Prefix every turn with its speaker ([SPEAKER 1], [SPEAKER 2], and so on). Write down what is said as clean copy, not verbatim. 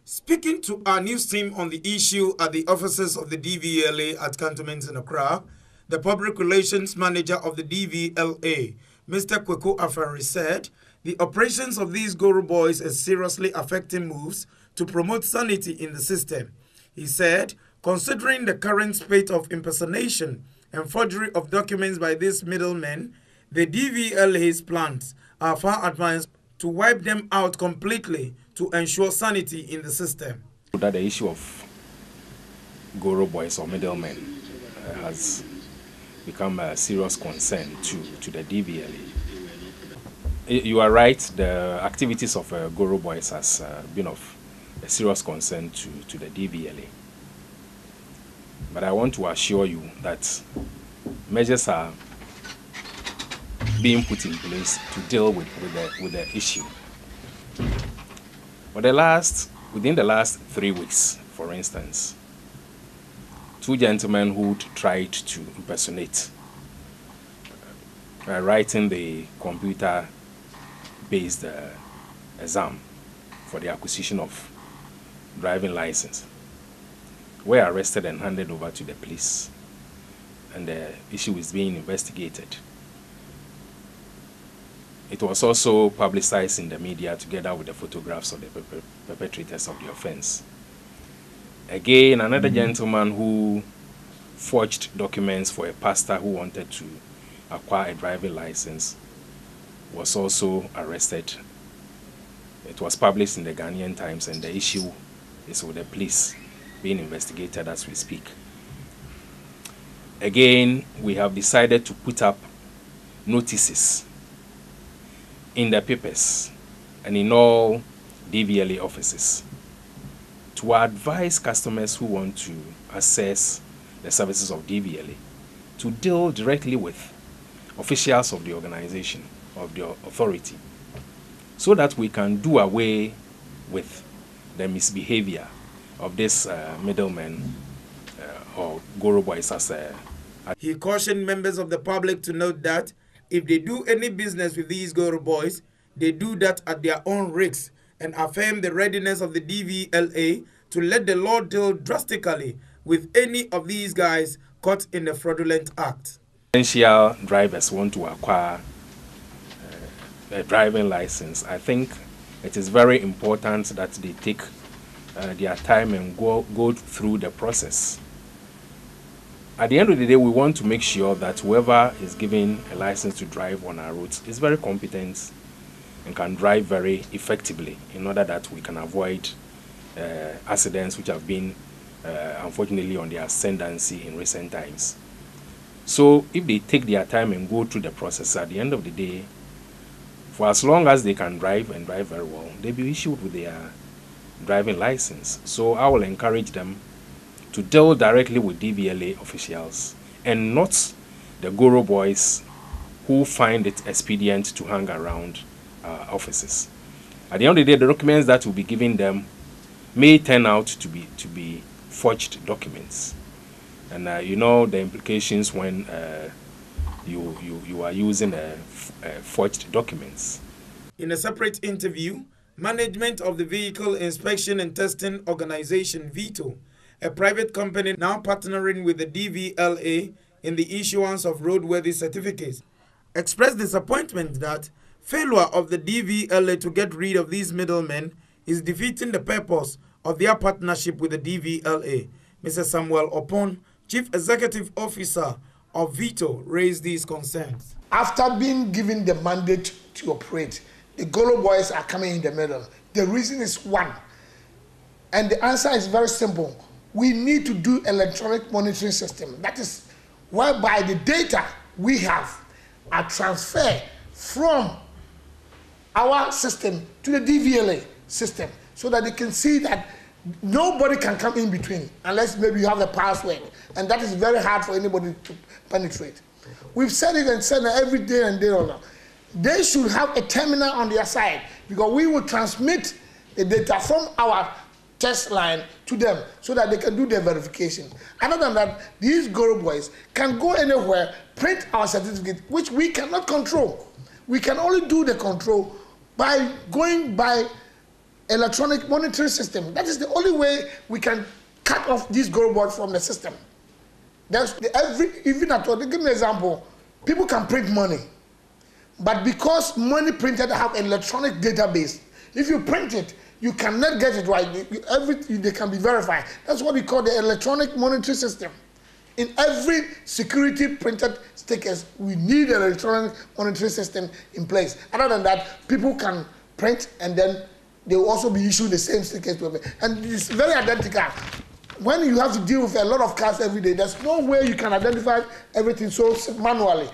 [SPEAKER 1] Speaking to our news team on the issue at the offices of the DVLA at Cantonment in Accra, the Public Relations Manager of the DVLA, Mr. Kweku Afari, said the operations of these Goro boys is seriously affecting moves to promote sanity in the system. He said, considering the current spate of impersonation and forgery of documents by these middlemen, the DVLA's plans are far advanced to wipe them out completely to ensure sanity in the system.
[SPEAKER 2] That the issue of Goro boys or middlemen has become a serious concern to the DVLA. You are right, the activities of Goro boys has been of a serious concern to the DVLA. But I want to assure you that measures are being put in place to deal with the issue. Within the last 3 weeks, for instance, 2 gentlemen who tried to impersonate writing the computer-based exam for the acquisition of driving license were arrested and handed over to the police, and the issue is being investigated. It was also publicized in the media together with the photographs of the perpetrators of the offense. Again, another gentleman who forged documents for a pastor who wanted to acquire a driving license was also arrested. It was published in the Ghanaian Times, and the issue is with the police being investigated as we speak. Again, we have decided to put up notices in the papers and in all DVLA offices to advise customers who want to access the services of DVLA to deal directly with officials of the organization, of the authority, so that we can do away with the misbehavior of this middlemen or Goro boys.
[SPEAKER 1] He cautioned members of the public to note that if they do any business with these Goro boys, they do that at their own risk, and affirm the readiness of the DVLA to let the law deal drastically with any of these guys caught in the fraudulent act.
[SPEAKER 2] Potential drivers want to acquire a driving license. I think it is very important that they take their time and go through the process. At the end of the day, we want to make sure that whoever is given a license to drive on our roads is very competent and can drive very effectively, in order that we can avoid accidents which have been unfortunately on the ascendancy in recent times. So if they take their time and go through the process, at the end of the day, for as long as they can drive and drive very well, they'll be issued with their driving license. So I will encourage them to deal directly with DVLA officials and not the Goro boys who find it expedient to hang around offices. At the end of the day, the documents that will be given them may turn out to be forged documents, and you know the implications when you are using forged documents.
[SPEAKER 1] In a separate interview, management of the Vehicle Inspection and Testing Organization VITO, a private company now partnering with the DVLA in the issuance of roadworthy certificates, expressed disappointment that failure of the DVLA to get rid of these middlemen is defeating the purpose of their partnership with the DVLA. Mr. Samuel Opon, Chief Executive Officer of VITO, raised these concerns.
[SPEAKER 3] After being given the mandate to operate, the Goro boys are coming in the middle. The reason is one, and the answer is very simple. We need to do electronic monitoring system. That is whereby the data we have are transferred from our system to the DVLA system, so that they can see that nobody can come in between unless maybe you have the password, and that is very hard for anybody to penetrate. We've said it and said it every day and day on. They should have a terminal on their side, because we will transmit the data from our test line to them so that they can do their verification. Other than that, these Goro boys can go anywhere, print our certificate, which we cannot control. We can only do the control by going by electronic monitoring system. That is the only way we can cut off these Goro boards from the system. Even at all, give me an example. People can print money, but because money printed have an electronic database, if you print it, you cannot get it right. They can be verified. That's what we call the electronic monitoring system. In every security printed stickers, we need an electronic monitoring system in place. Other than that, people can print and then they will also be issued the same stickers to everyone. And it's very identical. When you have to deal with a lot of cars every day, there's no way you can identify everything so manually.